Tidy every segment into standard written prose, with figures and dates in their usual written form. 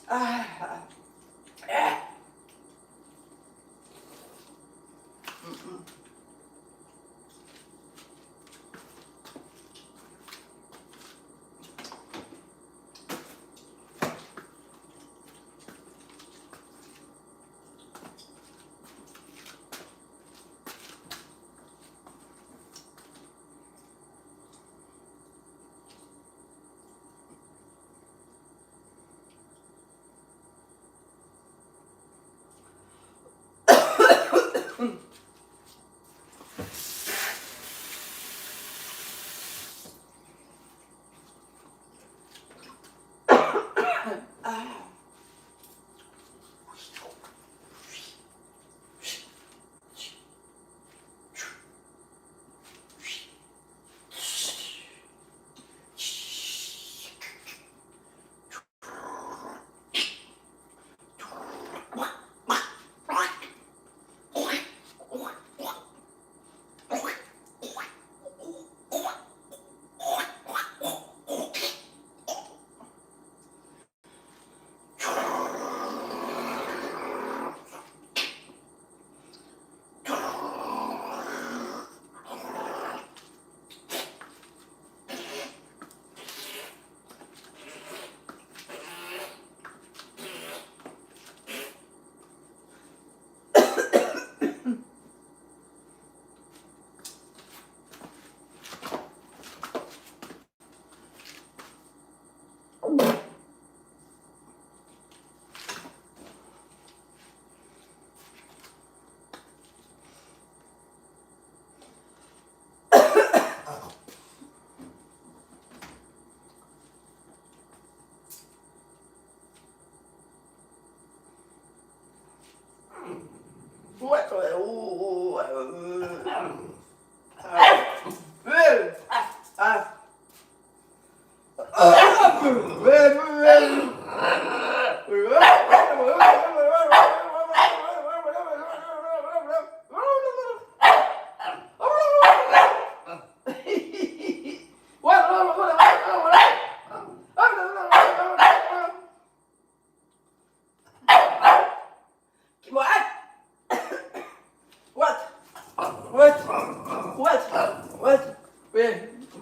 Ah, eh.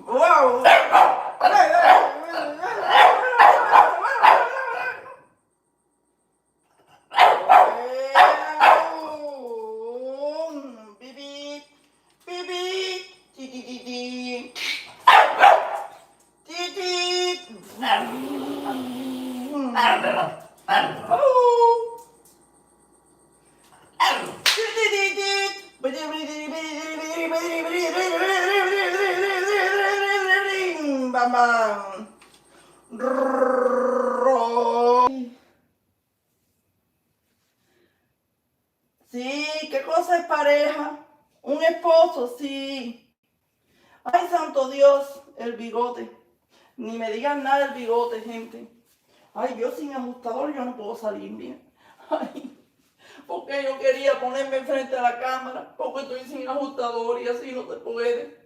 Wow. Bibi, bibi, ti ti ti ti, ti ti. Bam bam. Sí, ¿qué cosa es pareja? Un esposo, sí. Ay, santo Dios, el bigote. Ni me digan nada del bigote, gente. Ay, yo sin ajustador yo no puedo salir bien. Ay, porque yo quería ponerme enfrente a la cámara, porque estoy sin ajustador y así no se puede.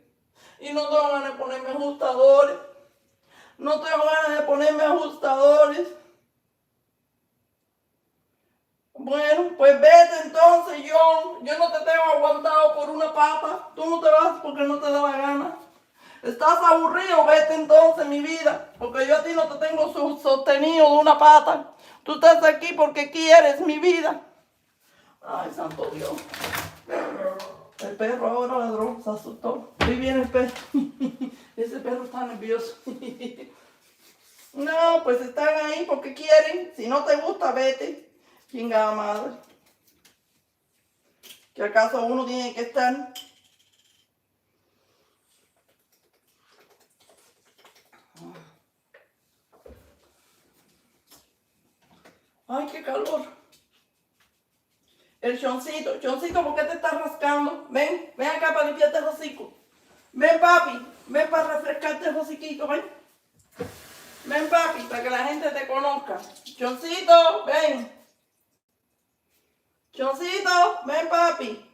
Y no tengo ganas de ponerme ajustadores. No tengo ganas de ponerme ajustadores. Bueno, pues vete entonces, John. Yo no te tengo aguantado por una pata. Tú no te vas porque no te da la gana. Estás aburrido, vete entonces, mi vida. Porque yo a ti no te tengo sostenido de una pata. Tú estás aquí porque quieres, mi vida. Ay, santo Dios. El perro ahora ladró, se asustó. Ahí viene el perro. Ese perro está nervioso. No, pues están ahí porque quieren. Si no te gusta, vete. Chingada madre. ¿Que acaso uno tiene que estar? Ay, qué calor. El choncito, ¿por qué te estás rascando? Ven acá para limpiarte el hocico. Ven, papi, ven para refrescarte el hociquito, ven. Ven, papi, para que la gente te conozca. Choncito, ven. Choncito, ven, papi.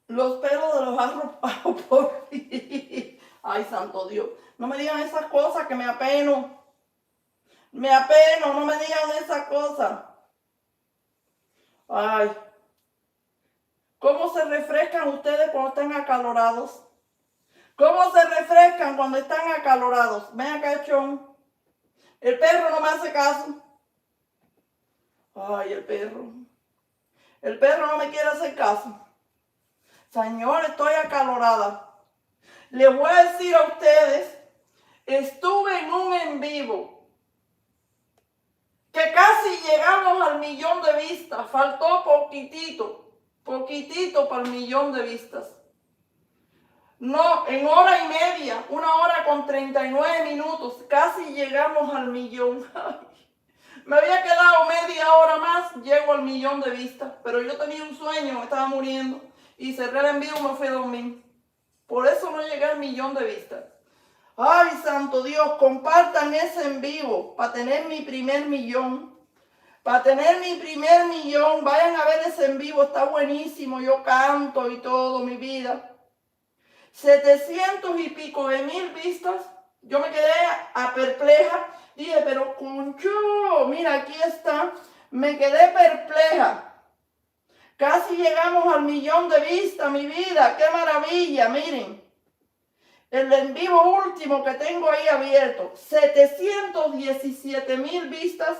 Los pelos de los arropados por mí. Ay, santo Dios. No me digan esas cosas que me apeno. Me apeno, no me digan esas cosas. Ay. ¿Cómo se refrescan ustedes cuando están acalorados? ¿Cómo se refrescan cuando están acalorados? Ven acá, Chon. El perro no me hace caso. Ay, el perro. El perro no me quiere hacer caso. Señor, estoy acalorada. Les voy a decir a ustedes, estuve en un en vivo que casi llegamos al 1.000.000 de vistas. Faltó poquitito para el 1.000.000 de vistas. No, en hora y media, 1 hora con 39 minutos, casi llegamos al 1.000.000. Me había quedado media hora más, llego al 1.000.000 de vistas, pero yo tenía un sueño, me estaba muriendo y cerré el en vivo y me fui a dormir. Por eso no llegué al 1.000.000 de vistas. Ay, santo Dios, compartan ese en vivo para tener mi primer 1.000.000. Para tener mi primer 1.000.000, vayan a ver ese en vivo, está buenísimo, yo canto y todo, mi vida. 700 y pico de 1.000 vistas. Yo me quedé perpleja. Dije, pero concho, mira, aquí está. Me quedé perpleja. Casi llegamos al 1.000.000 de vistas, mi vida. ¡Qué maravilla! Miren. El en vivo último que tengo ahí abierto. 717.000 vistas.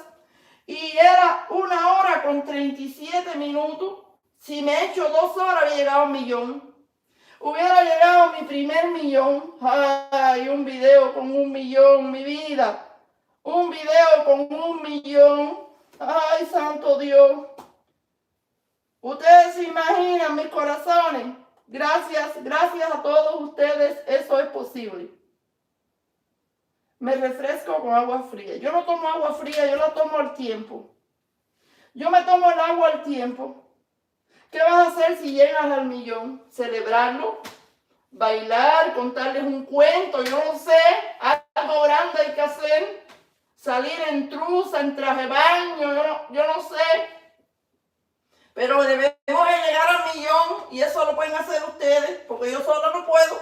Y era 1 hora con 37 minutos. Si me echo 2 horas, había llegado a 1.000.000. Hubiera llegado a mi primer 1.000.000. Ay, un video con 1.000.000, mi vida. Un video con 1.000.000. Ay, santo Dios. Ustedes se imaginan, mis corazones. Gracias a todos ustedes. Eso es posible. Me refresco con agua fría. Yo no tomo agua fría, yo la tomo al tiempo. Yo me tomo el agua al tiempo. ¿Qué vas a hacer si llegas al 1.000.000? ¿Celebrarlo? ¿Bailar? ¿Contarles un cuento? Yo no sé. Algo grande hay que hacer. ¿Salir en trusa, en traje de baño? Yo no sé. Pero debemos de llegar al 1.000.000 y eso lo pueden hacer ustedes, porque yo sola no puedo.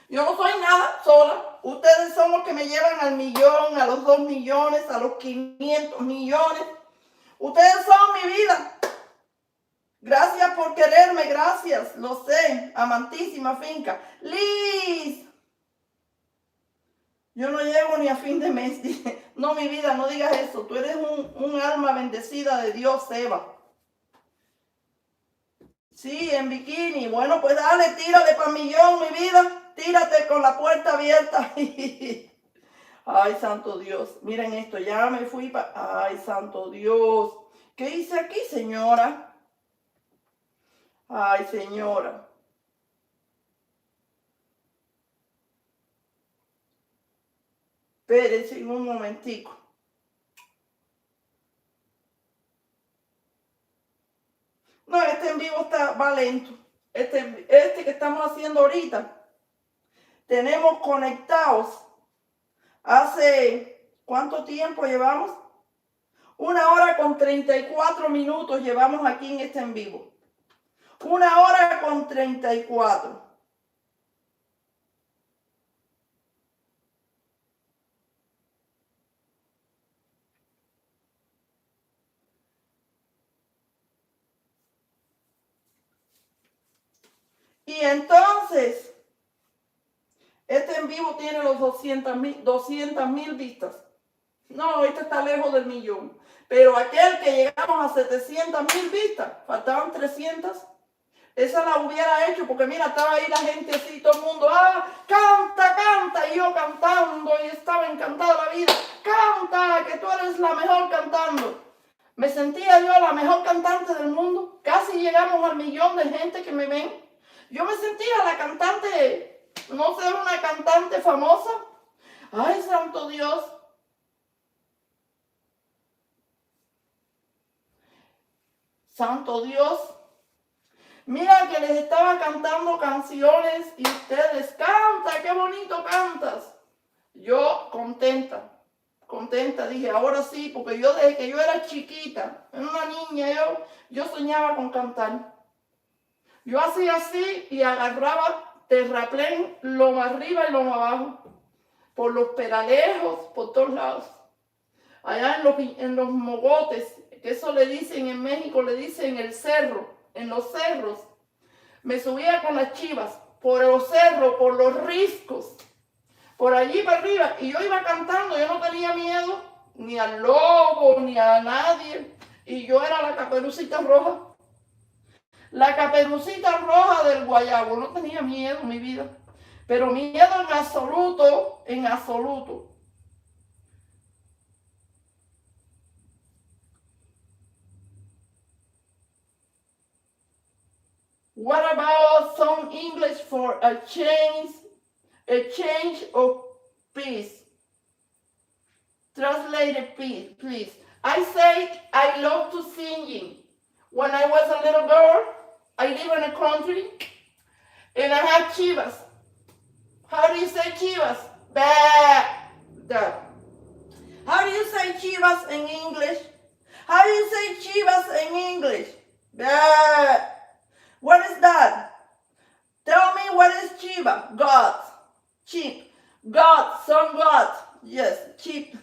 Yo no soy nada sola. Ustedes son los que me llevan al 1.000.000, a los 2.000.000, a los 500 millones. Ustedes son mi vida. Gracias por quererme, gracias. Lo sé, amantísima finca. Liz. Yo no llego ni a fin de mes. No, mi vida, no digas eso. Tú eres un alma bendecida de Dios, Eva. Sí, en bikini. Bueno, pues dale, tírale para 1.000.000, mi vida. Tírate con la puerta abierta. Ay, santo Dios. Miren esto, ya me fui para... Ay, santo Dios. ¿Qué hice aquí, señora? Ay, señora. Espérense un momentico. No, este en vivo va lento. Este que estamos haciendo ahorita. Tenemos conectados. Hace, ¿cuánto tiempo llevamos? 1 hora con 34 minutos llevamos aquí en este en vivo. 1 hora con 34. Y entonces, este en vivo tiene los 200.000 vistas. No, este está lejos del 1.000.000. Pero aquel que llegamos a 700.000 vistas, faltaban 300. Esa la hubiera hecho porque mira, estaba ahí la gente así, todo el mundo, canta, canta, y yo cantando y estaba encantada la vida. Canta, que tú eres la mejor cantando. Me sentía yo la mejor cantante del mundo. Casi llegamos al 1.000.000 de gente que me ven. Yo me sentía la cantante, no sé, una cantante famosa. Ay, santo Dios. Santo Dios. Mira que les estaba cantando canciones y ustedes, canta, qué bonito cantas. Yo contenta, dije, ahora sí, porque yo desde que yo era chiquita, era una niña, yo soñaba con cantar. Yo hacía así y agarraba terraplén lo más arriba y lo más abajo, por los peralejos, por todos lados. Allá en los mogotes, que eso le dicen en México, le dicen el cerro, en los cerros. Me subía con las chivas, por los cerros, por los riscos, por allí para arriba. Y yo iba cantando, yo no tenía miedo, ni al lobo, ni a nadie. Y yo era la Caperucita Roja. La Caperucita Roja del Guayabo. No tenía miedo en mi vida. Pero miedo en absoluto, en absoluto. What about some English for a change of peace? Translated, please. I say I love to singing. When I was a little girl, I live in a country, and I had chivas. How do you say chivas? Bah. How do you say chivas in English? How do you say chivas in English? Bah. What is that? Tell me what is chiva. God. Sheep. God. Some God. Yes. Sheep.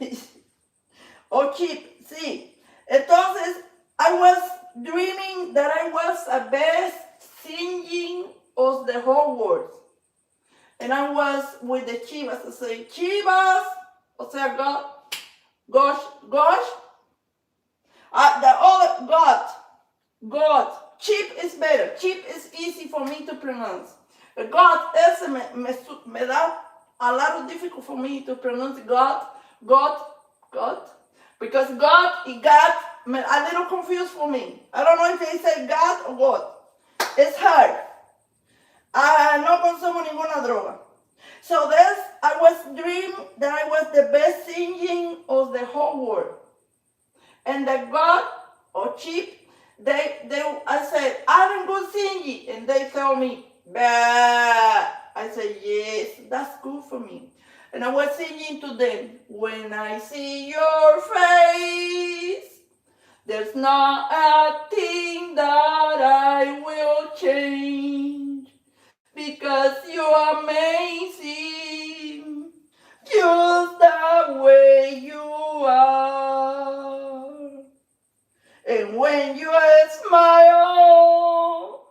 Or sheep. Sí. Entonces, I was dreaming that I was a best singing of the whole world. And I was with the chivas. I say, chivas. O sea, God. Gosh. The other, God. Chip is better. Chip is easy for me to pronounce. God, ese me da a lot of difficult for me to pronounce God. Because God and God, a little confused for me. I don't know if they say God or God. It's hard. No consumo ninguna droga. So I was dreaming that I was the best singing of the whole world. And the God or Chip, I said, I'm good singing. And they tell me, bah. I said, yes, that's good for me. And I was singing to them, when I see your face, there's not a thing that I will change. Because you're amazing, just the way you are. And when you smile,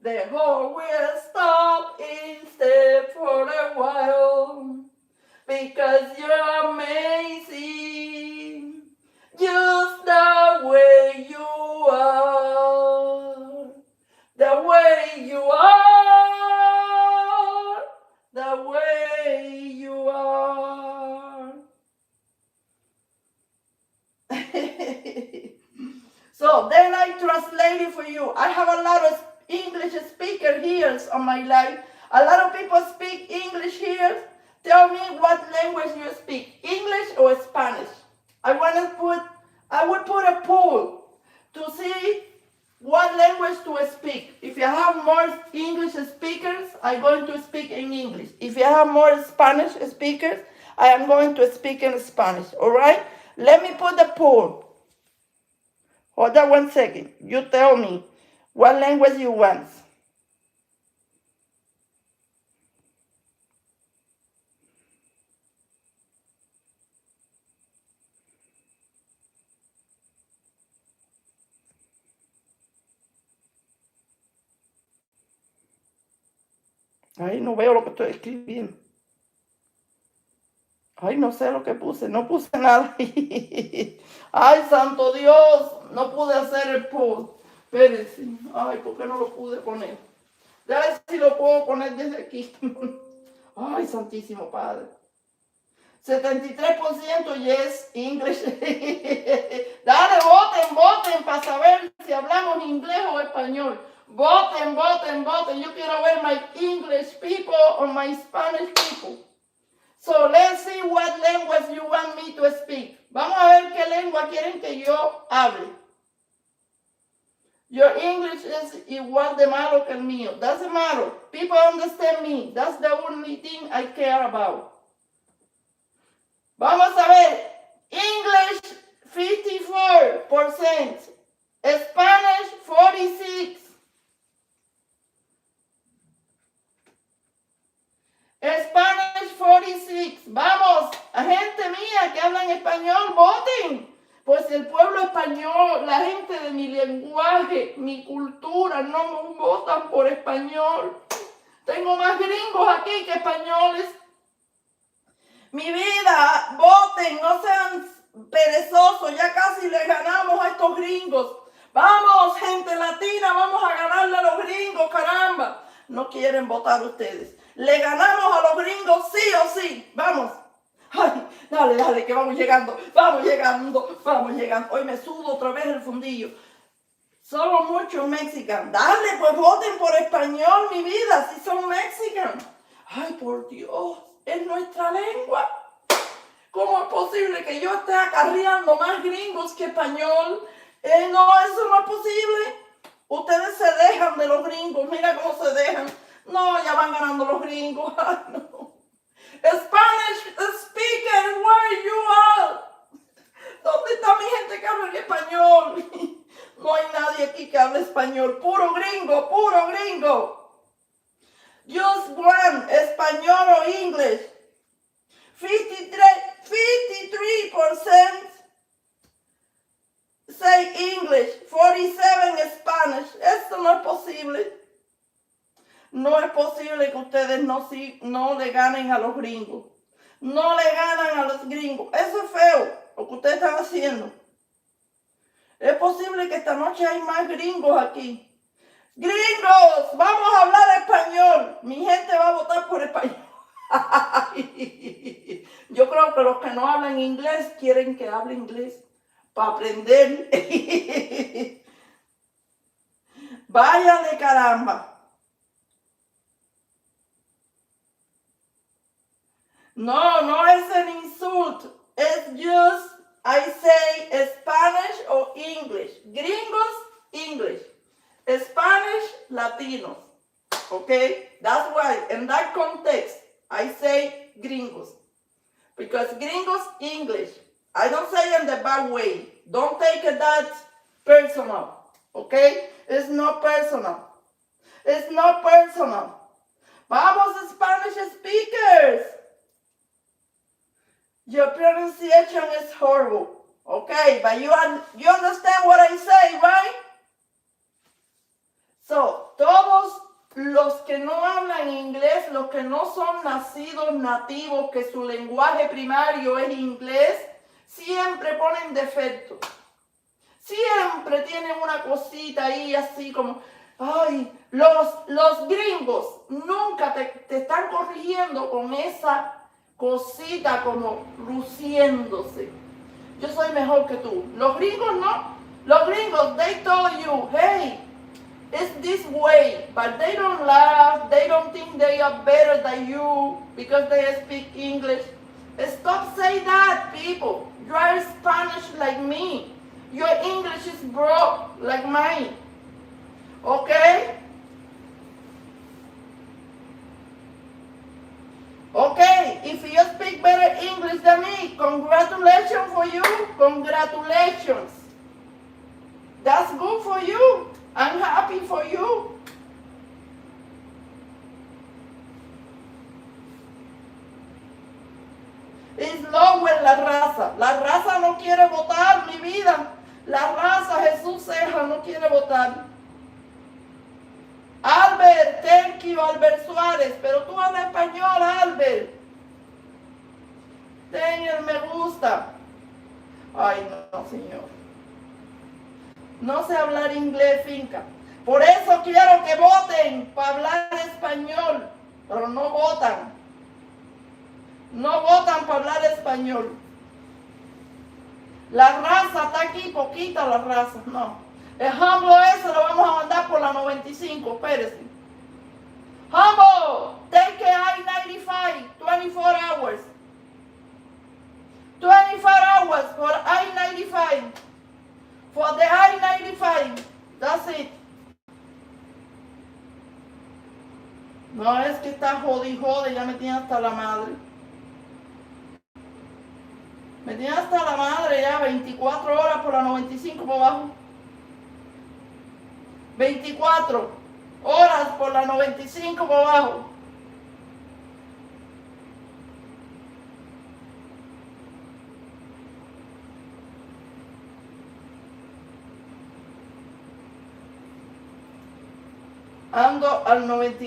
the whole will stop instead for a while. Because you're amazing, just the way you are. The way you are. The way you are. So then I translate it for you. I have a lot of English speakers here on my life. A lot of people speak English here. Tell me what language you speak, English or Spanish. I would put a poll to see what language to speak. If you have more English speakers, I'm going to speak in English. If you have more Spanish speakers, I am going to speak in Spanish. All right? Let me put the poll. Hold on 1 second. You tell me what language you want. Ay, no veo lo que estoy escribiendo. Ay, no sé lo que puse. No puse nada. Ay, santo Dios. No pude hacer el post. Espérense. Ay, ¿por qué no lo pude poner? Ya ver si lo puedo poner desde aquí. Ay, santísimo Padre. 73% yes, English. Dale, voten para saber si hablamos inglés o español. Voten. Yo quiero ver my English people or my Spanish people. So let's see what language you want me to speak. Vamos a ver qué lengua quieren que yo hable. Your English is igual de malo que el mío. Doesn't matter. People understand me. That's the only thing I care about. Vamos a ver. English 54%. Spanish 46%. Spanish 46. Vamos, a gente mía que habla en español, voten. Pues el pueblo español, la gente de mi lenguaje, mi cultura, no votan por español. Tengo más gringos aquí que españoles. Mi vida, voten, no sean perezosos, ya casi le ganamos a estos gringos. Vamos, gente latina, vamos a ganarle a los gringos, caramba. No quieren votar ustedes. Le ganamos a los gringos sí o sí. Vamos. Ay, dale, dale, que vamos llegando. Vamos llegando, vamos llegando. Hoy me sudo otra vez el fundillo. Somos muchos mexicanos. Dale, pues voten por español, mi vida, si son mexicanos. Ay, por Dios, es nuestra lengua. ¿Cómo es posible que yo esté acarreando más gringos que español? No, eso no es posible. Ustedes se dejan de los gringos. Mira cómo se dejan. No, ya van ganando los gringos. Ay, no. Spanish speaker, where you are? ¿Dónde está mi gente que habla en español? No hay nadie aquí que hable español. Puro gringo, puro gringo. Just one, español o inglés. 53% say English, 47 Spanish. Esto no es posible. No es posible que ustedes no le ganen a los gringos. No le ganan a los gringos. Eso es feo, lo que ustedes están haciendo. Es posible que esta noche hay más gringos aquí. Gringos, vamos a hablar español. Mi gente va a votar por español. Yo creo que los que no hablan inglés quieren que hable inglés para aprender. Vaya de caramba. No, no es un insulto. Es just, I say Spanish or English. Gringos, English. Spanish, Latinos. Okay? That's why, in that context, I say gringos. Because gringos, English. I don't say it in the bad way. Don't take it that personal. Okay? It's not personal. It's not personal. Vamos, Spanish speakers. Your pronunciation is horrible. Okay, but you understand what I say, right? So, todos los que no hablan inglés, los que no son nacidos nativos, que su lenguaje primario es inglés, siempre ponen defecto. Siempre tienen una cosita ahí así como, ay, los gringos nunca te están corrigiendo con esa cosita como luciéndose. Yo soy mejor que tú. Los gringos no. Los gringos, they told you, hey, it's this way, but they don't laugh, they don't think they are better than you because they speak English. Stop saying that, people. You are Spanish like me. Your English is broke like mine. Okay? Okay, if you speak better English than me, congratulations for you. Congratulations. That's good for you. I'm happy for you. It's lower la raza. La raza no quiere votar, mi vida. La raza Jesús Ceja no quiere votar. Albert, thank you, Albert Suárez. Pero tú hablas español, Albert. Ten el me gusta. Ay, no, señor. No sé hablar inglés, Finca. Por eso quiero que voten para hablar español. Pero no votan. No votan para hablar español. La raza está aquí, poquita la raza. No. El Humble ese lo vamos a mandar por la 95. Espérense. Humble, take I-95, 24 hours. 24 hours for I-95. For the I-95. That's it. No, es que está jode, ya me tiene hasta la madre. Me tiene hasta la madre ya, 24 horas por la 95 por abajo. 24 horas por la 95 por abajo. ando al 90,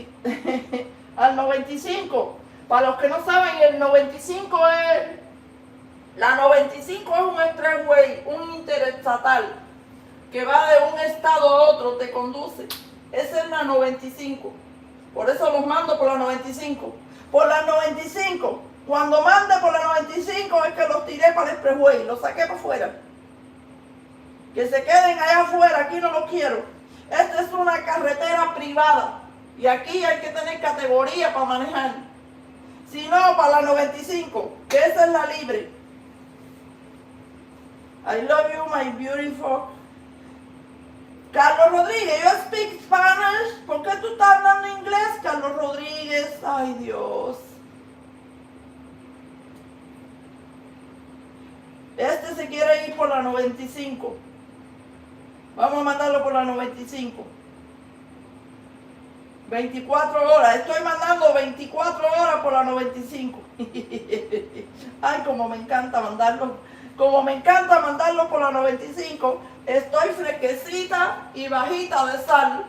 al 95. Para los que no saben, el 95 es... La 95 es un expressway, un interestatal, que va de un estado a otro, te conduce. Esa es la 95. Por eso los mando por la 95. Por la 95. Cuando mande por la 95 es que los tiré para el expressway, los saqué para afuera. Que se queden allá afuera, aquí no los quiero. Esta es una carretera privada y aquí hay que tener categoría para manejar. Si no, para la 95, que esa es la libre. I love you, my beautiful. Carlos Rodríguez, you speak Spanish. ¿Por qué tú estás hablando inglés, Carlos Rodríguez? Ay, Dios. Este se quiere ir por la 95. Vamos a mandarlo por la 95. 24 horas. Estoy mandando 24 horas por la 95. Ay, como me encanta mandarlo. Como me encanta mandarlo por la 95. Estoy fresquecita y bajita de sal.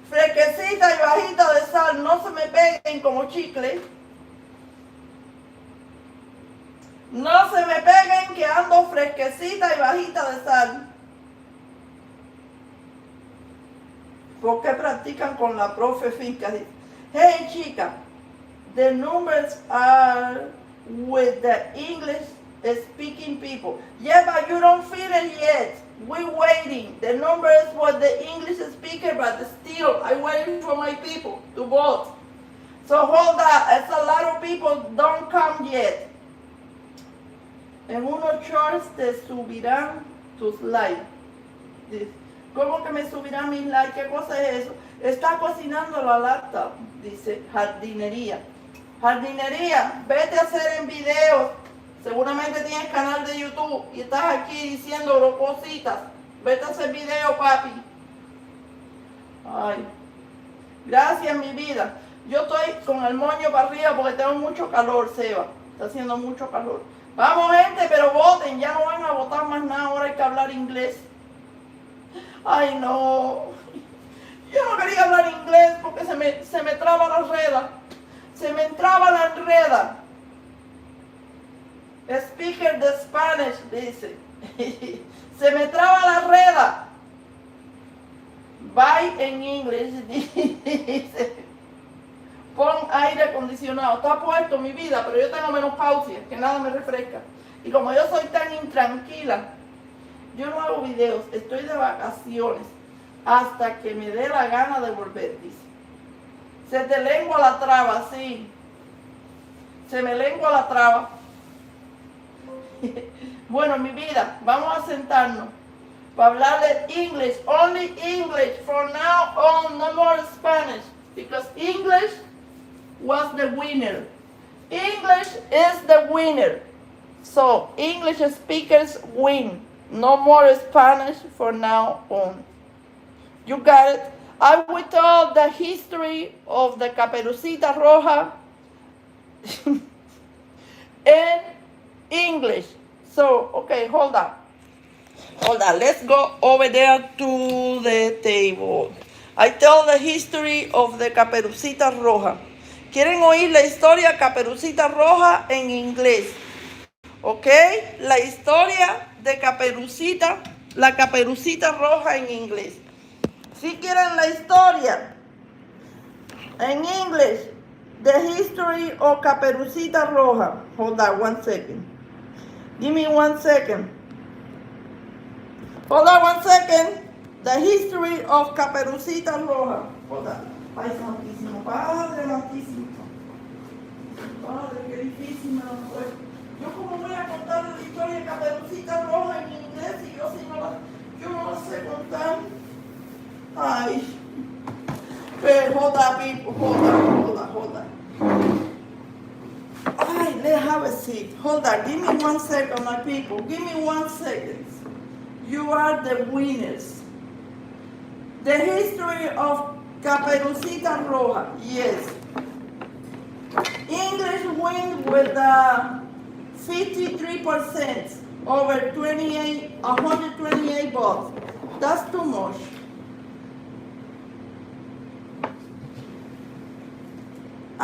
Fresquecita y bajita de sal. No se me peguen como chicle. No se me peguen que ando fresquecita y bajita de sal. ¿Por qué practican con la profe Finca? Hey chica, the numbers are with the English speaking people. Yeah, but you don't feel it yet. We're waiting. The numbers with the English speaker, but still, I'm waiting for my people to vote. So hold that. It's a lot of people don't come yet. En unos shorts te subirán tus likes. ¿Cómo que me subirán mis likes? ¿Qué cosa es eso? Está cocinando la lata, dice jardinería. Jardinería, vete a hacer en videos. Seguramente tienes canal de YouTube y estás aquí diciendo cositas. Vete a hacer video, papi. Ay, gracias, mi vida. Yo estoy con el moño para arriba porque tengo mucho calor, Seba. Está haciendo mucho calor. Vamos, gente, pero voten. Ya no van a votar más nada. Ahora hay que hablar inglés. Ay, no. Yo no quería hablar inglés porque se me traba la rueda. Se me entraba la enreda. Speaker de Spanish, dice. Se me traba la rueda. Bye en inglés, dice. Pon aire acondicionado. Está puesto, mi vida, pero yo tengo menopausia, que nada me refresca. Y como yo soy tan intranquila, yo no hago videos, estoy de vacaciones hasta que me dé la gana de volver, dice. Se te lengua la traba, sí. Se me lengua la traba. Bueno, mi vida, vamos a sentarnos para hablar de English. Only English from now on, no more Spanish. Because English was the winner. English is the winner. So, English speakers win. No more Spanish from now on. You got it? I will tell the history of the Caperucita Roja in English. So, okay, hold on. Hold on. Let's go over there to the table. I tell the history of the Caperucita Roja. ¿Quieren oír la historia Caperucita Roja en inglés? ¿Ok? La historia de Caperucita, la Caperucita Roja en inglés. Si quieren la historia en inglés, the history of Caperucita Roja. Hold on 1 second. Give me 1 second. Hold on 1 second. The history of Caperucita Roja. Hold on. Ay, santísimo, Padre santísimo. Padre, qué difícil me lo fue. Yo como voy a contar la historia de Caperucita Roja en inglés y yo no la sé contar. Ay. Pero hold on, people. Hold on. Ay, let's have a seat. Hold on. Give me 1 second, my people. Give me 1 second. You are the winners. The history of Caperucita Roja. Yes. English win with 53% over 128 votes. That's too much.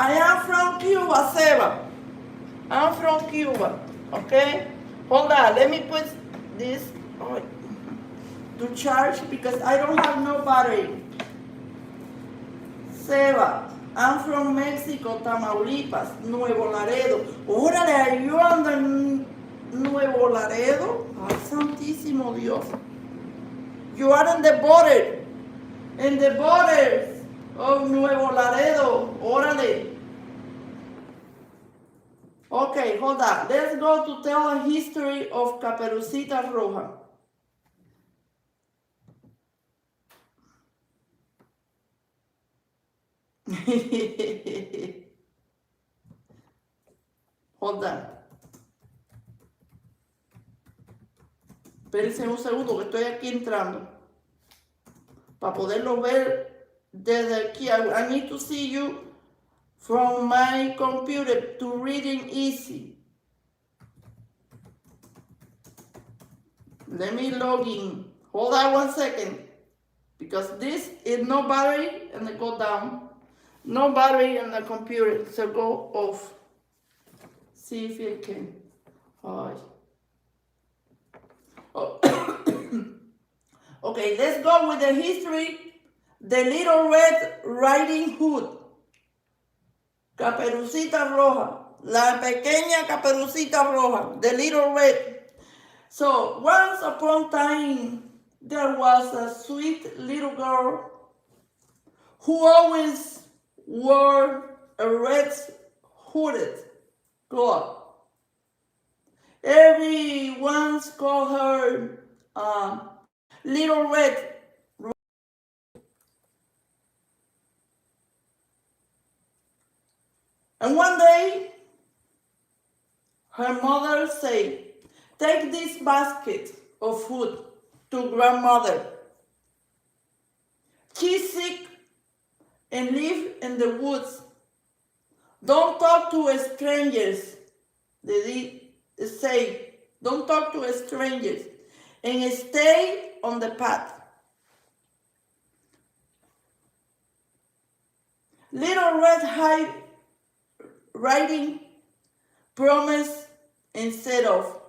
I am from Cuba, Seba. I'm from Cuba, okay? Hold on, let me put this to charge because I don't have no battery. Seba, I'm from Mexico, Tamaulipas, Nuevo Laredo. Órale, are you on the Nuevo Laredo? Ay, santísimo Dios. You are on the border. In the borders of Nuevo Laredo. Órale. Okay, hold on. Let's go to tell a history of Caperucita Roja. Hold on. Espérense un segundo que estoy aquí entrando. Para poderlo ver desde aquí. I need to see you from my computer to reading easy. Let me log in. Hold on 1 second. Because this is no battery and it go down. No battery in the computer, so go off. See if it can. Oh. Okay, let's go with the history. The Little Red Riding Hood. Caperucita Roja. La pequeña Caperucita Roja. The Little Red. So, once upon a time, there was a sweet little girl who always wore a red hooded cloth. Everyone called her Little Red. And one day, her mother said, "Take this basket of food to grandmother. She's sick and live in the woods. Don't talk to strangers." They say, "Don't talk to strangers and stay on the path." Little Red Riding promised and set off.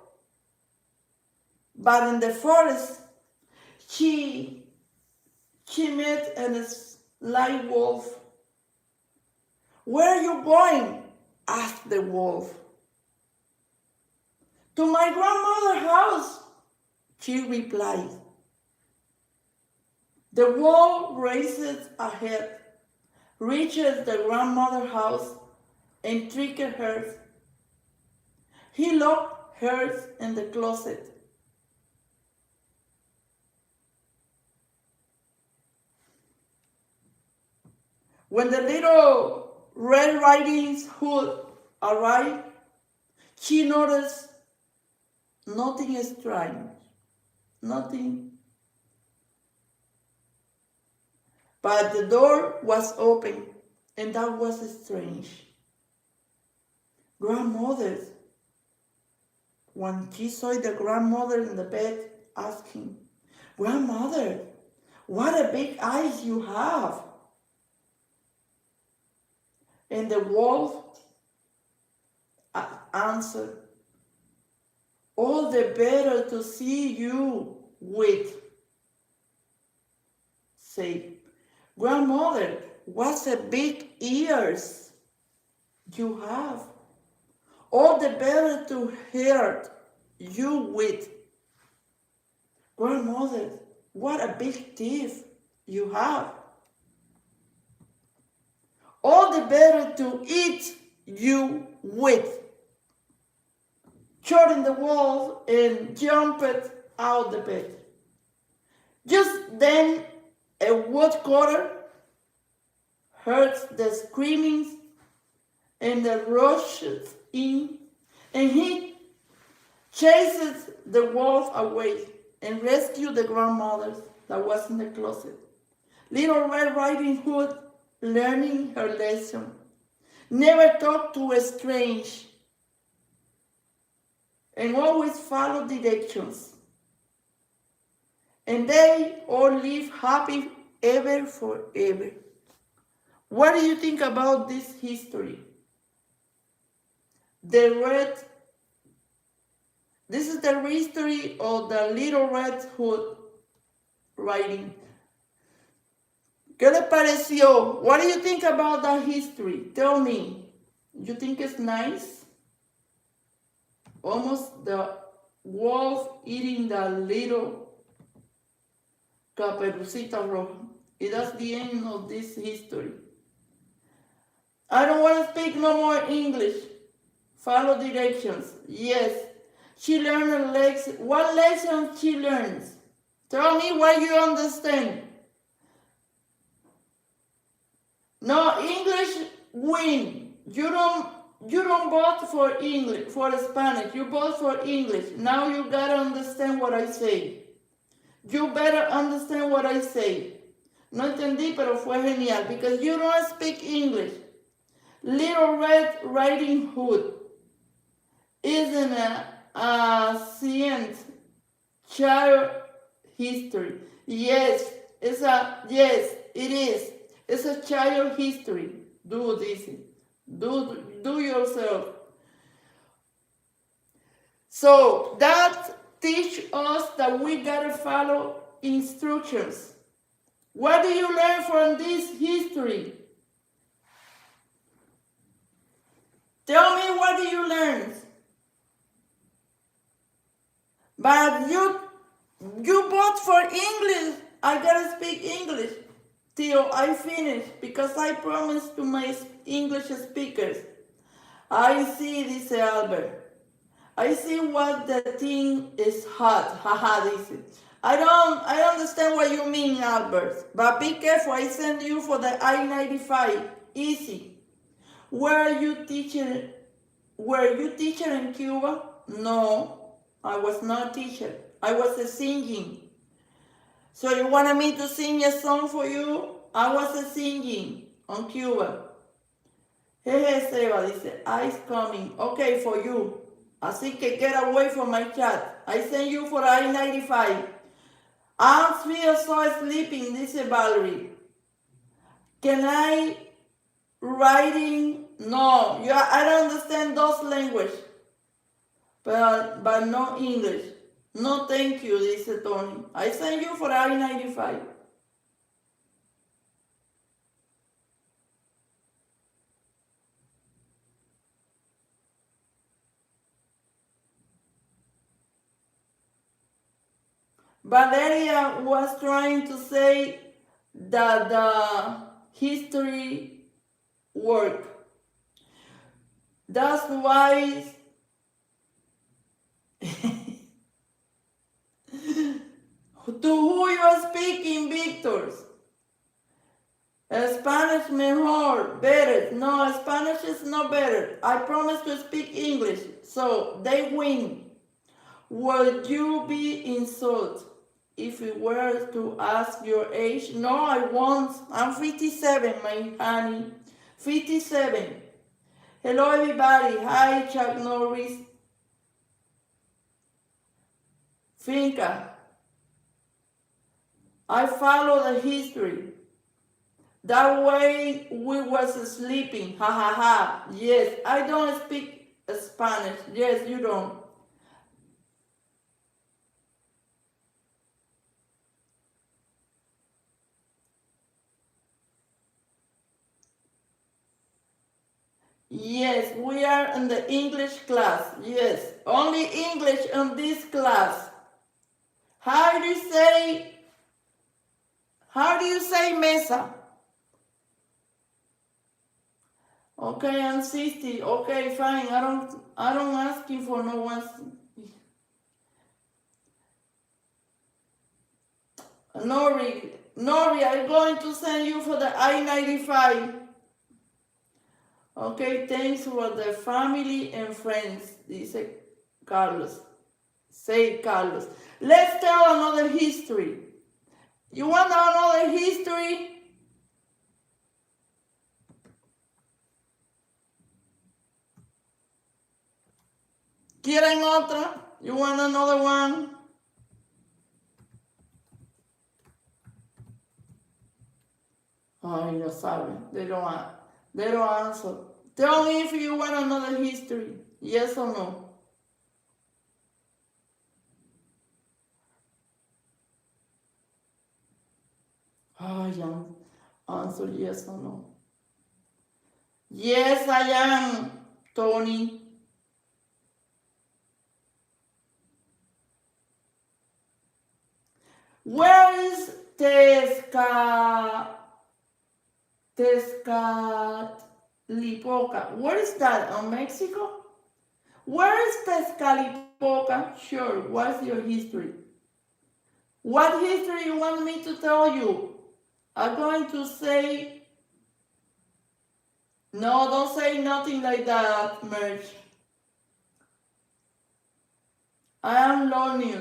But in the forest, she met a sly wolf. "Where are you going?" asked the wolf. "To my grandmother's house," she replied. The wolf races ahead, reaches the grandmother's house, and tricked her. He locked her in the closet. When the Little Red Riding Hood arrived, she noticed nothing strange, nothing. But the door was open, and that was strange. Grandmother, when she saw the grandmother in the bed, asking, "Grandmother, what a big eyes you have." And the wolf answered, "All the better to see you with." Say, "Grandmother, what a big ears you have. All the better to hear you with." "Grandmother, what a big teeth you have. All the better to eat you with." Shot the wolf and jumped out the bed. Just then a woodcutter heard the screaming and the rushes in, and he chases the wolf away and rescued the grandmother that was in the closet. Little Red Riding Hood, learning her lesson. Never talk to a stranger and always follow directions. And they all live happy ever forever. What do you think about this history? This is the history of the Little Red Hood Riding. ¿Qué les pareció? What do you think about that history? Tell me. You think it's nice? Almost the wolf eating the little Caperucita Roja. That's the end of this history. I don't want to speak no more English. Follow directions. Yes. She learned a lesson. What lesson she learns? Tell me what you understand. No, English win. You don't vote for English, for Spanish. You vote for English. Now you gotta understand what I say. You better understand what I say. No entendí, pero fue genial because you don't speak English. Little Red Riding Hood is an ancient child history. Yes, it is. It's a child history. Do this. Do yourself. So that teach us that we gotta follow instructions. What do you learn from this history? Tell me, what do you learn? But you vote for English. I gotta speak English till I finish because I promised to my English speakers. I see, dice Albert. I see what the thing is hot. Haha, dice. I don't understand what you mean, Albert. But be careful, I send you for the I-95. Easy. Were you teacher in Cuba? No, I was not a teacher. I was singing. So you wanted me to sing a song for you? I was singing on Cuba. Jeje, Seba, dice, ice coming. Okay, for you. Así que get away from my chat. I send you for I-95. I feel so sleeping, dice Valerie. Can I writing? No, I don't understand those language. But no English. No, thank you, dice Tony. I send you for I-95. Valeria was trying to say that the history work. That's why to who you are speaking, Victor? Spanish mejor, better. No, Spanish is not better. I promise to speak English, so they win. Would you be insulted if we were to ask your age? No, I won't. I'm 57, my honey. 57. Hello, everybody. Hi, Chuck Norris. Finca. I follow the history. That way we was sleeping. Ha ha ha. Yes, I don't speak Spanish. Yes, you don't. Yes, we are in the English class. Yes, only English in this class. How do you say mesa? Okay, I'm 60. Okay, fine. I don't ask you for no one. Nori, I'm going to send you for the I-95. Okay, thanks for the family and friends, dice Carlos. Say Carlos. Let's tell another history. You want another history? ¿Quieren otra? You want another one? Ay, no saben. They don't answer. Tell me if you want another history. Yes or no? Ay, answer yes or no. Yes, I am, Tony. Where is Tezcatlipoca? Where is that? On Mexico? Where is Tezcatlipoca? Sure, what's your history? What history you want me to tell you? I'm going to say, no, don't say nothing like that, Merch. I am lonely.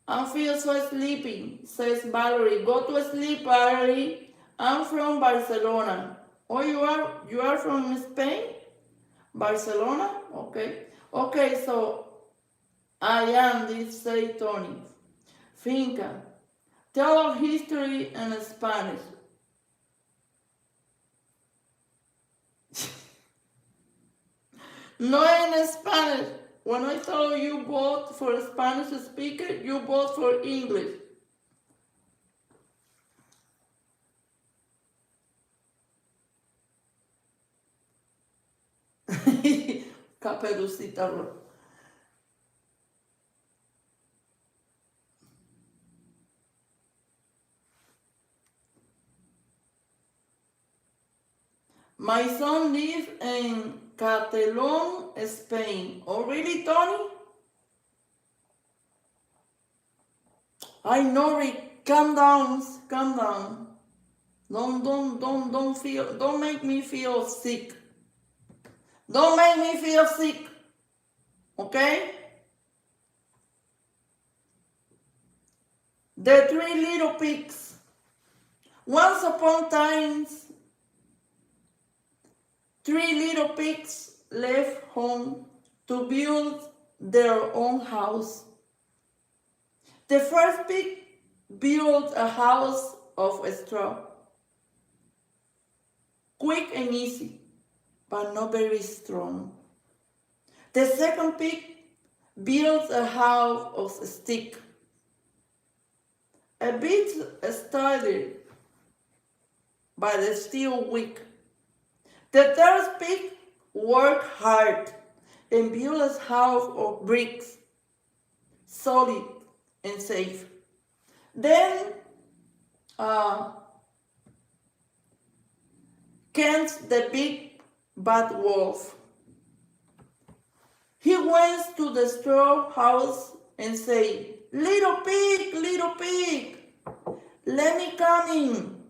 I feel so sleepy, says Valerie. Go to sleep, Valerie. I'm from Barcelona. Oh, you are from Spain? Barcelona? Okay. Okay, so I am, this say Tony. Finca. Tell of history in Spanish. No in Spanish. When I tell you vote for a Spanish speaker, you vote for English. Caperucita Roja. My son lives in Catalon, Spain. Oh, really, Tony? I know, Rick. Calm down. Don't make me feel sick. Don't make me feel sick. Okay? The three little pigs. Once upon times, three little pigs left home to build their own house. The first pig built a house of straw. Quick and easy, but not very strong. The second pig built a house of stick. A bit sturdy, but still weak. The third pig worked hard and built a house of bricks, solid and safe. Then came the big bad wolf. He went to the straw house and said, little pig, let me come in.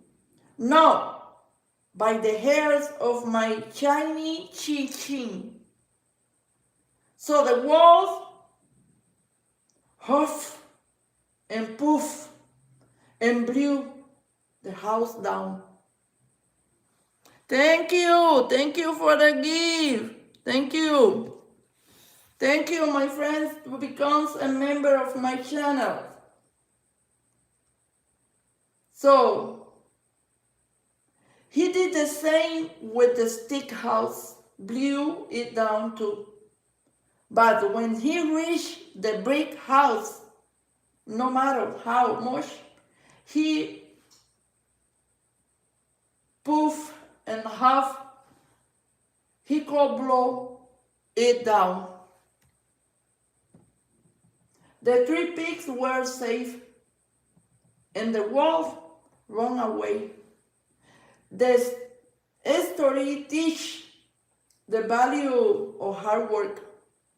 No, by the hairs of my shiny chin. So the wolf huffed and puffed and blew the house down. Thank you for the gift. Thank you, my friends, to become a member of my channel. So, he did the same with the stick house, blew it down too. But when he reached the brick house, no matter how much he puffed and huffed, he could blow it down. The three pigs were safe, and the wolf ran away. The story teaches the value of hard work,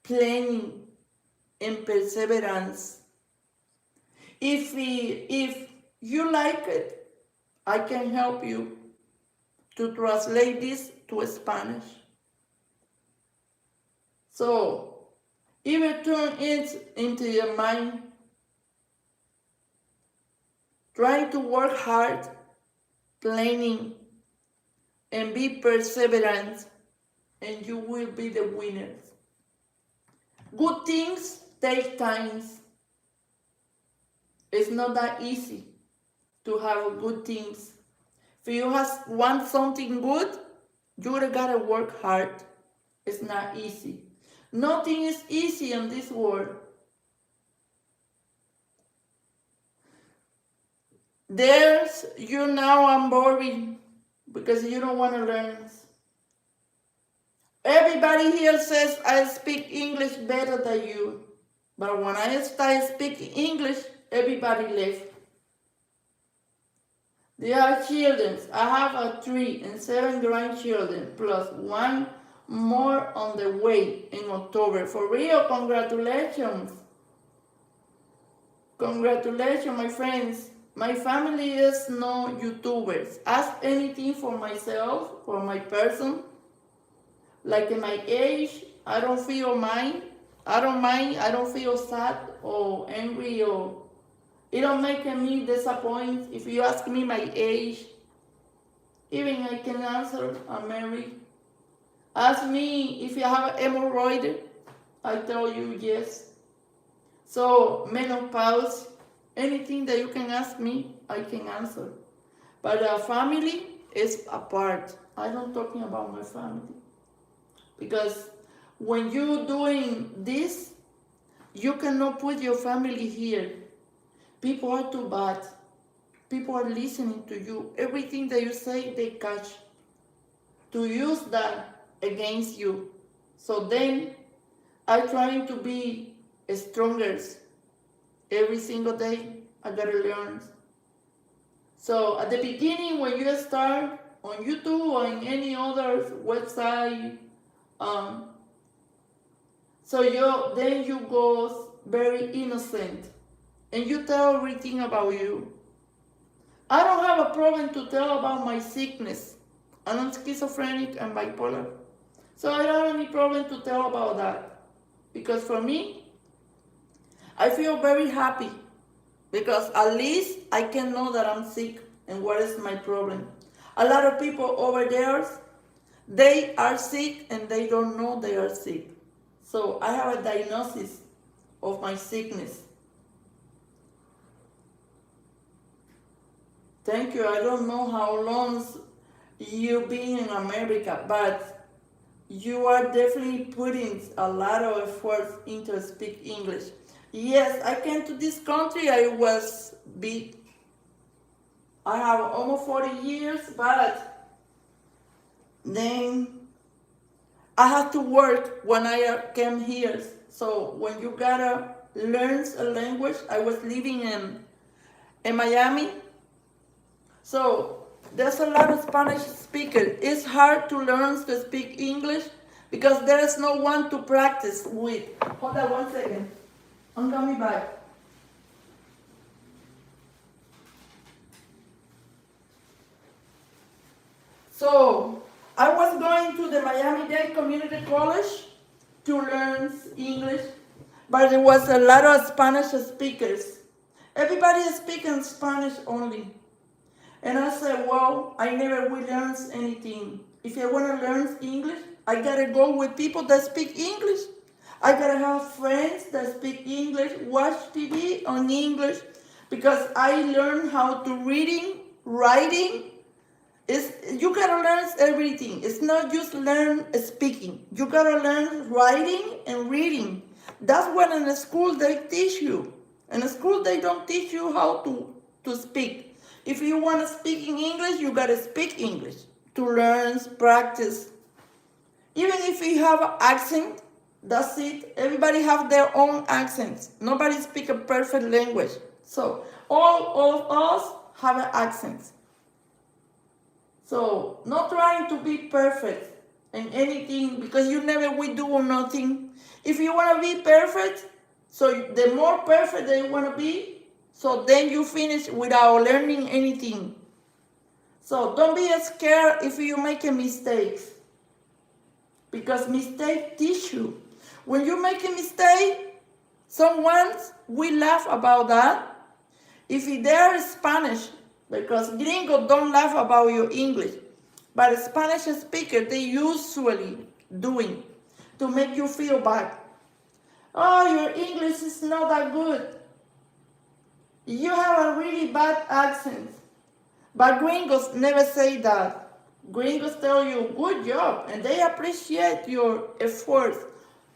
planning, and perseverance. If you like it, I can help you to translate this to Spanish. So, if you turn it into your mind, try to work hard, planning, and be perseverant, and you will be the winners. Good things take time. It's not that easy to have good things. If you want something good, you gotta work hard. It's not easy. Nothing is easy in this world. There's you now I'm boring because you don't want to learn. Everybody here says I speak English better than you. But when I start speaking English, everybody left. There are children. I have 3 and 7 grandchildren, plus 1 more on the way in October. For real, congratulations. Congratulations, my friends. My family is no YouTubers. Ask anything for myself, for my person. Like in my age, I don't feel mind. I don't mind. I don't feel sad or angry or it don't make me disappointed. If you ask me my age, even I can answer I'm married. Ask me if you have an hemorrhoid, I tell you yes. So menopause, anything that you can ask me, I can answer. But our family is apart. I don't talking about my family. Because when you're doing this, you cannot put your family here. People are too bad. People are listening to you. Everything that you say, they catch. To use that against you. So then, I'm trying to be stronger. Every single day, I gotta learn. So at the beginning, when you start on YouTube or in any other website, then you go very innocent and you tell everything about you. I don't have a problem to tell about my sickness. I'm schizophrenic and bipolar. So I don't have any problem to tell about that. Because for me, I feel very happy. Because at least I can know that I'm sick and what is my problem. A lot of people over there, they are sick and they don't know they are sick. So I have a diagnosis of my sickness. Thank you. I don't know how long you've been in America, but you are definitely putting a lot of effort into speak English. Yes, I came to this country. I was big. I have almost 40 years, but then I had to work when I came here. So when you gotta learn a language, I was living in Miami. So there's a lot of Spanish speakers. It's hard to learn to speak English because there is no one to practice with. Hold on 1 second. I'm coming back. So I was going to the Miami-Dade Community College to learn English, but there was a lot of Spanish speakers. Everybody is speaking Spanish only. And I said, well, I never will learn anything. If I want to learn English, I gotta go with people that speak English. I gotta have friends that speak English, watch TV on English, because I learned how to reading, writing. You gotta learn everything. It's not just learn speaking. You gotta learn writing and reading. That's what in the school they teach you. In the school they don't teach you how to speak. If you want to speak in English, you gotta speak English to learn, practice. Even if you have an accent, that's it. Everybody have their own accents. Nobody speak a perfect language. So all of us have an accent. So not trying to be perfect in anything because you never will do nothing. If you want to be perfect, so the more perfect that you want to be, so then you finish without learning anything. So don't be scared if you make a mistake. Because mistakes teach you. When you make a mistake, someone will laugh about that. If they're Spanish, because gringos don't laugh about your English. But Spanish speakers, they usually doing to make you feel bad. Oh, your English is not that good. You have a really bad accent. But gringos never say that. Gringos tell you, good job, and they appreciate your efforts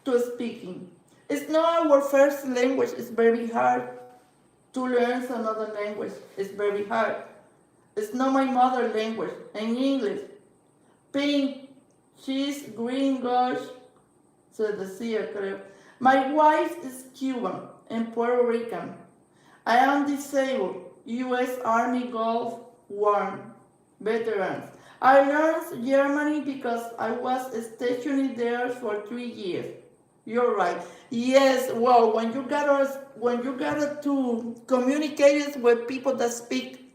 to speaking. It's not our first language, it's very hard to learn another language. It's very hard. It's not my mother language, in English. Pink, cheese, green, gosh, se decía, creo. My wife is Cuban and Puerto Rican. I am disabled, U.S. Army Gulf War veterans. I learned Germany because I was stationed there for 3 years. You're right. Yes, well, when you gotta to communicate with people that speak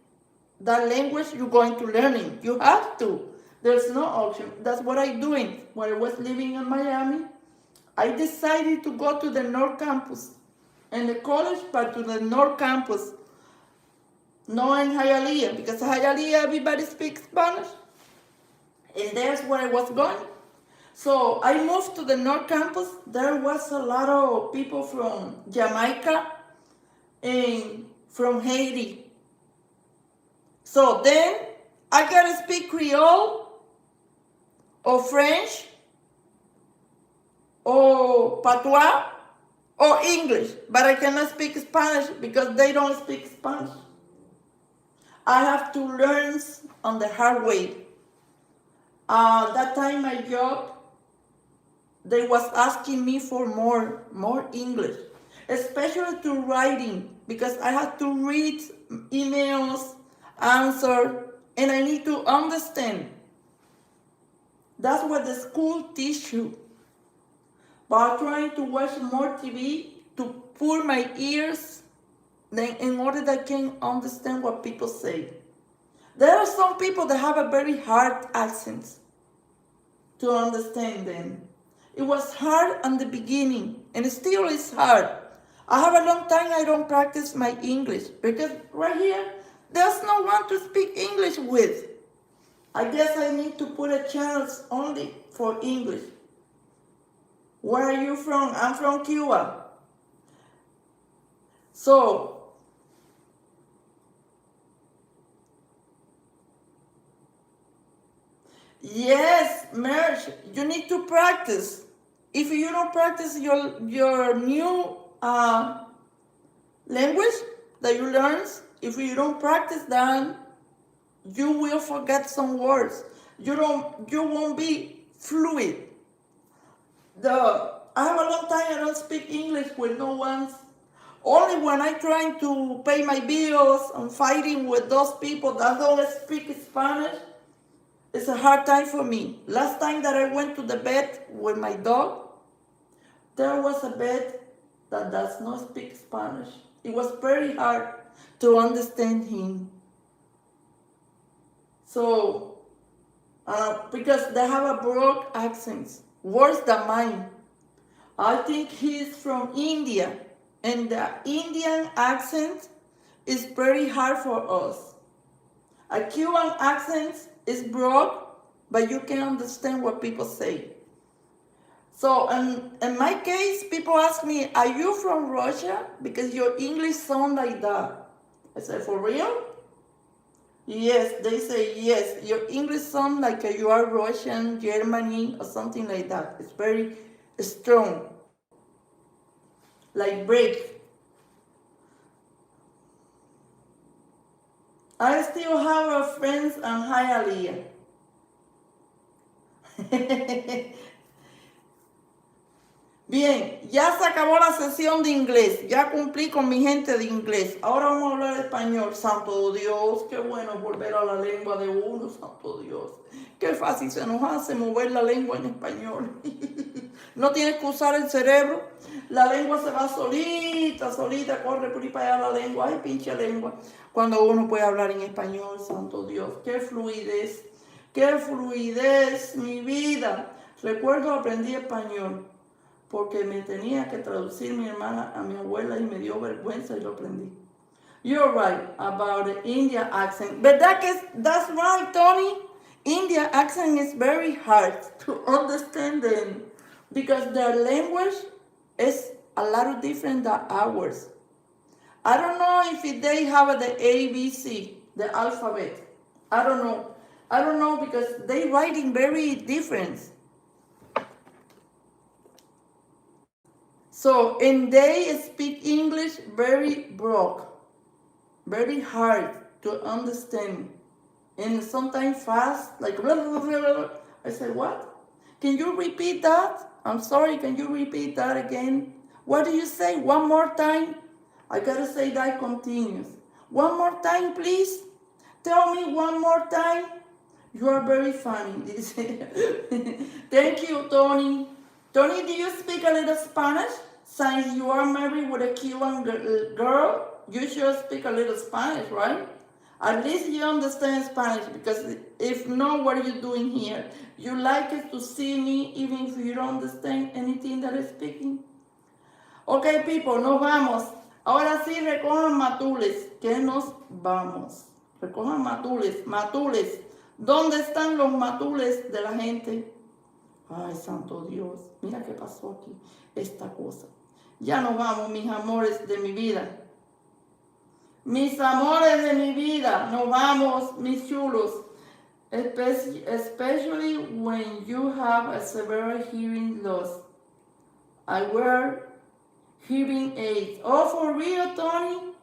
that language, you're going to learn it. You have to. There's no option. That's what I'm doing. When I was living in Miami, I decided to go to the North Campus in the college, but to the North Campus, not in Hialeah, because Hialeah everybody speaks Spanish, and that's where I was going. So I moved to the North Campus. There was a lot of people from Jamaica and from Haiti. So then I gotta speak Creole or French or Patois or English, but I cannot speak Spanish because they don't speak Spanish. I have to learn on the hard way. That time my job, they was asking me for more English, especially to writing, because I had to read emails, answer, and I need to understand. That's what the school teach you. But I'm trying to watch more TV to pull my ears in order that I can understand what people say. There are some people that have a very hard accent to understand them. It was hard in the beginning, and it still is hard. I have a long time I don't practice my English, because right here, there's no one to speak English with. I guess I need to put a channel only for English. Where are you from? I'm from Cuba. So, yes, Merch, you need to practice. If you don't practice your new language that you learn, if you don't practice that, you will forget some words. You won't be fluid. I have a long time I don't speak English with no one. Only when I trying to pay my bills and fighting with those people that don't speak Spanish, it's a hard time for me. Last time that I went to the bed with my dog, there was a bed that does not speak Spanish. It was very hard to understand him. So, because they have a broad accent, worse than mine. I think he's from India, and the Indian accent is very hard for us. A Cuban accent is broad, but you can understand what people say. So in my case, people ask me, are you from Russia? Because your English sounds like that. I say, for real? Yes, they say yes. Your English sounds like you are Russian, Germany, or something like that. It's very strong, like break. I still have a friends in Hialeah. Bien, ya se acabó la sesión de inglés. Ya cumplí con mi gente de inglés. Ahora vamos a hablar español. Santo Dios, qué bueno volver a la lengua de uno, santo Dios. Qué fácil se nos hace mover la lengua en español. No tienes que usar el cerebro. La lengua se va solita, corre por ahí para allá la lengua. Ay, pinche lengua. Cuando uno puede hablar en español, santo Dios. Qué fluidez, mi vida. Recuerdo aprendí español porque me tenía que traducir mi hermana a mi abuela y me dio vergüenza y lo aprendí. You're right about the Indian accent. But that's right, Tony. Indian accent is very hard to understand them because their language is a lot different than ours. I don't know if they have the ABC, the alphabet. I don't know. I don't know because they writing very different. So, and they speak English very broke, very hard to understand, and sometimes fast, like blah, blah, blah, blah. I said, what? Can you repeat that? I'm sorry, can you repeat that again? What do you say? One more time? I gotta say that continuous. One more time, please. Tell me one more time. You are very funny. Thank you, Tony. Tony, do you speak a little Spanish? Since you are married with a Cuban girl, you should speak a little Spanish, right? At least you understand Spanish, because if not, what are you doing here? You like it to see me even if you don't understand anything that I'm speaking? Ok, people, nos vamos. Ahora sí, recojan matules, que nos vamos. Recojan matules, matules. ¿Dónde están los matules de la gente? Ay, santo Dios, mira qué pasó aquí, esta cosa. Ya nos vamos, mis amores de mi vida. Mis amores de mi vida, nos vamos, mis chulos. Especially when you have a severe hearing loss. I wear hearing aids. Oh, for real, Tony?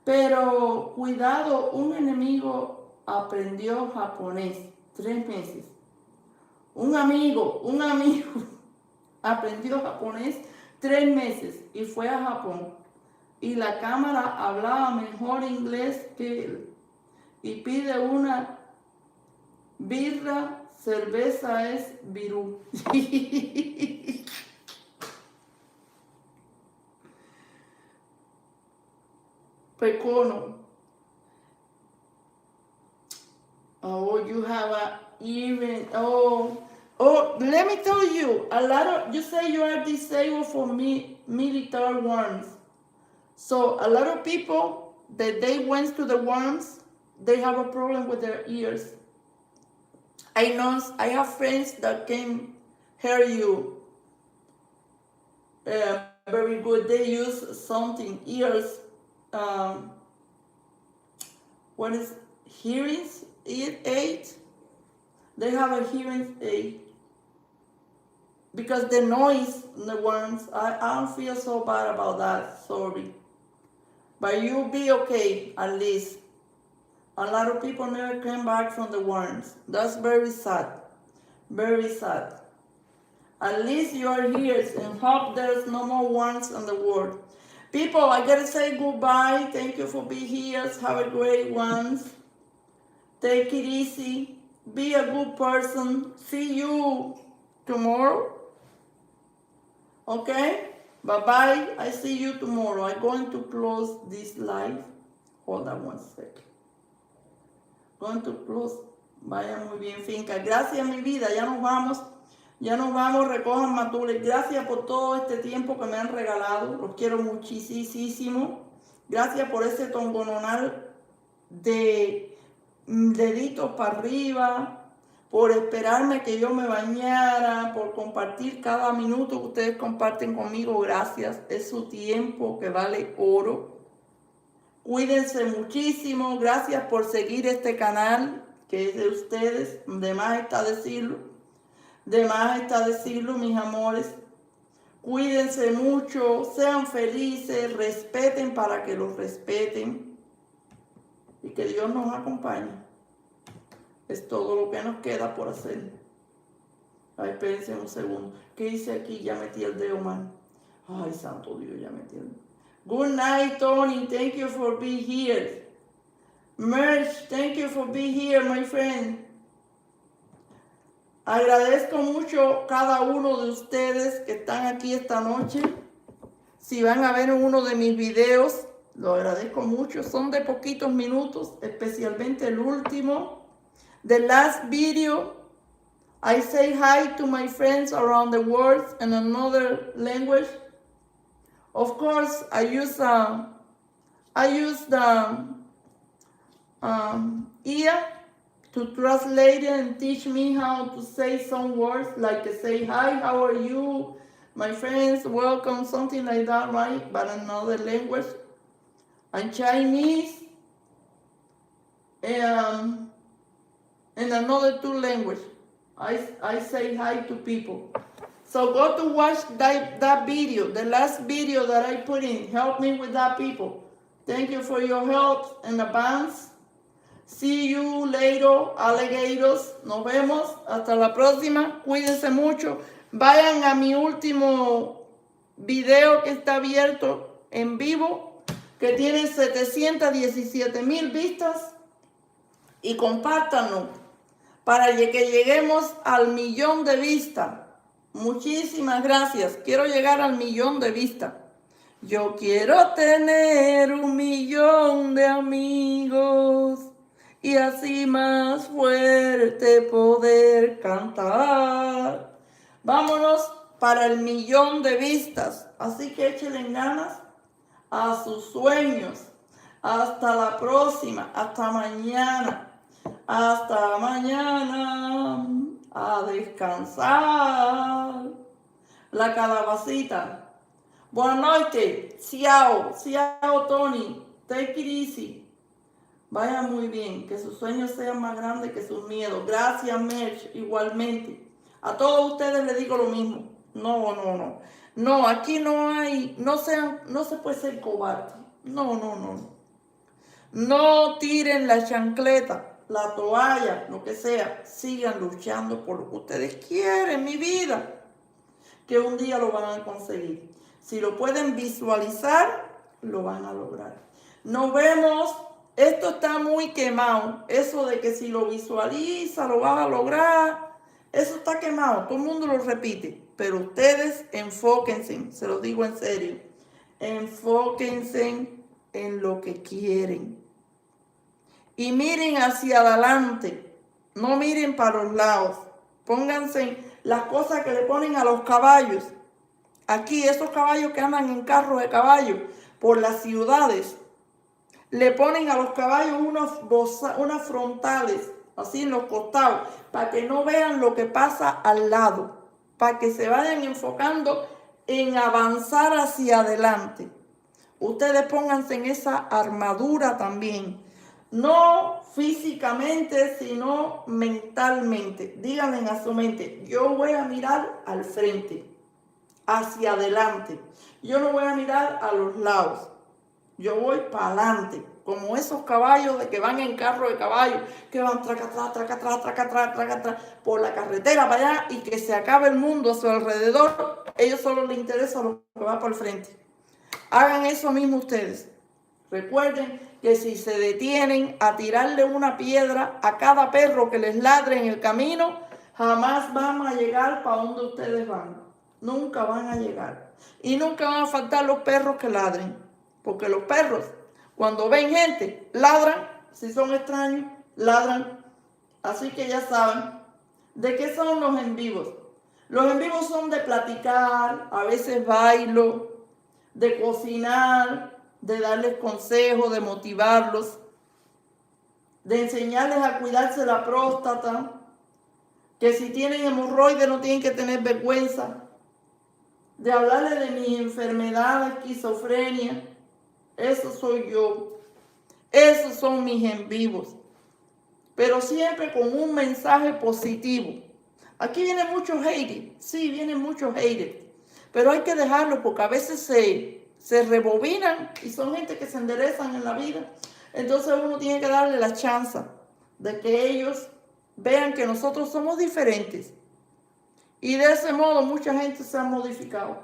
Pero cuidado, un enemigo aprendió japonés 3 meses. Un amigo aprendió japonés 3 meses y fue a Japón. Y la cámara hablaba mejor inglés que él. Y pide una birra, cerveza es virú. Pecono. Oh, you have a even, oh, let me tell you, a lot of, you say you are disabled for military worms. So a lot of people that they went to the worms, they have a problem with their ears. I know, I have friends that can hear you very good. They use something, ears, what is hearing aid? They have a hearing aid. Because the noise, the worms, I don't feel so bad about that, sorry. But you'll be okay, at least. A lot of people never came back from the worms. That's very sad. Very sad. At least you are here and hope there's no more worms in the world. People, I gotta say goodbye. Thank you for being here. Have a great one. Take it easy. Be a good person. See you tomorrow. Okay? Bye-bye. I see you tomorrow. I'm going to close this live. Hold on one second. Going to close. Vaya muy bien, Finca. Gracias, mi vida. Ya nos vamos. Ya nos vamos. Recojan matules. Gracias por todo este tiempo que me han regalado. Los quiero muchísimo. Gracias por ese tongononal de deditos para arriba. Por esperarme que yo me bañara, por compartir cada minuto que ustedes comparten conmigo, gracias. Es su tiempo que vale oro. Cuídense muchísimo, gracias por seguir este canal, que es de ustedes. De más está decirlo, mis amores. Cuídense mucho, sean felices, respeten para que los respeten. Y que Dios nos acompañe. Es todo lo que nos queda por hacer. Ay, espérense un segundo. ¿Qué hice aquí? Ya metí el dedo mal. Ay, santo Dios, ya metí el dedo. Good night, Tony. Thank you for being here. Merch, thank you for being here, my friend. Agradezco mucho cada uno de ustedes que están aquí esta noche. Si van a ver uno de mis videos, lo agradezco mucho. Son de poquitos minutos, especialmente el último. The last video, I say hi to my friends around the world in another language. Of course, I use the ear to translate it and teach me how to say some words, like say hi, how are you, my friends, welcome, something like that, right? But another language. and Chinese, and another two language. I say hi to people. So go to watch that video, the last video that I put in. Help me with that, people. Thank you for your help in advance. See you later, alligators. Nos vemos. Hasta la próxima. Cuídense mucho. Vayan a mi último video que está abierto en vivo, que tiene 717,000 vistas. Y compártanlo para que lleguemos al 1,000,000 de vistas. Muchísimas gracias. Quiero llegar al 1,000,000 de vistas. Yo quiero tener 1,000,000 de amigos y así más fuerte poder cantar. Vámonos para el 1,000,000 de vistas. Así que échenle ganas a sus sueños. Hasta la próxima. Hasta mañana. Hasta mañana. A descansar. La calabacita. Buenas noches. Ciao. Ciao, Tony. Take it easy. Vaya muy bien. Que sus sueños sean más grandes que sus miedos. Gracias, Merch. Igualmente. A todos ustedes les digo lo mismo. No. No, aquí no hay. No se puede ser cobarde. No. No tiren la chancleta, la toalla, lo que sea. Sigan luchando por lo que ustedes quieren, mi vida. Que un día lo van a conseguir. Si lo pueden visualizar, lo van a lograr. Nos vemos. Esto está muy quemado. Eso de que si lo visualiza, lo vas a lograr. Eso está quemado. Todo el mundo lo repite. Pero ustedes enfóquense. Se lo digo en serio. Enfóquense en lo que quieren. Y miren hacia adelante. No miren para los lados. Pónganse en las cosas que le ponen a los caballos. Aquí, esos caballos que andan en carros de caballo por las ciudades, le ponen a los caballos unas frontales, así en los costados, para que no vean lo que pasa al lado, para que se vayan enfocando en avanzar hacia adelante. Ustedes pónganse en esa armadura también, no físicamente, sino mentalmente. Díganle a su mente, yo voy a mirar al frente, hacia adelante. Yo no voy a mirar a los lados. Yo voy para adelante, como esos caballos de que van en carro de caballo, que van traca atrás, por la carretera para allá y que se acabe el mundo a su alrededor. A ellos solo les interesa lo que va para el frente. Hagan eso mismo ustedes. Recuerden que si se detienen a tirarle una piedra a cada perro que les ladre en el camino, jamás van a llegar para donde ustedes van. Nunca van a llegar. Y nunca van a faltar los perros que ladren. Porque los perros, cuando ven gente, ladran. Si son extraños, ladran. Así que ya saben. ¿De qué son los en vivos? Los en vivos son de platicar, a veces bailo, de cocinar, de darles consejos, de motivarlos, de enseñarles a cuidarse la próstata, que si tienen hemorroides no tienen que tener vergüenza, de hablarles de mi enfermedad, esquizofrenia. Eso soy yo. Esos son mis en vivos. Pero siempre con un mensaje positivo. Aquí vienen muchos haters. Sí, vienen muchos haters. Pero hay que dejarlo porque a veces se rebobinan y son gente que se enderezan en la vida. Entonces uno tiene que darle la chance de que ellos vean que nosotros somos diferentes. Y de ese modo mucha gente se ha modificado.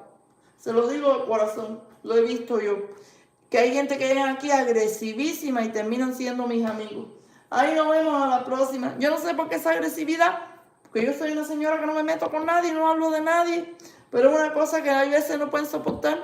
Se lo digo de corazón, lo he visto yo. Que hay gente que llega aquí agresivísima y terminan siendo mis amigos. Ahí nos vemos a la próxima. Yo no sé por qué esa agresividad, porque yo soy una señora que no me meto con nadie, no hablo de nadie. Pero es una cosa que a veces no pueden soportar.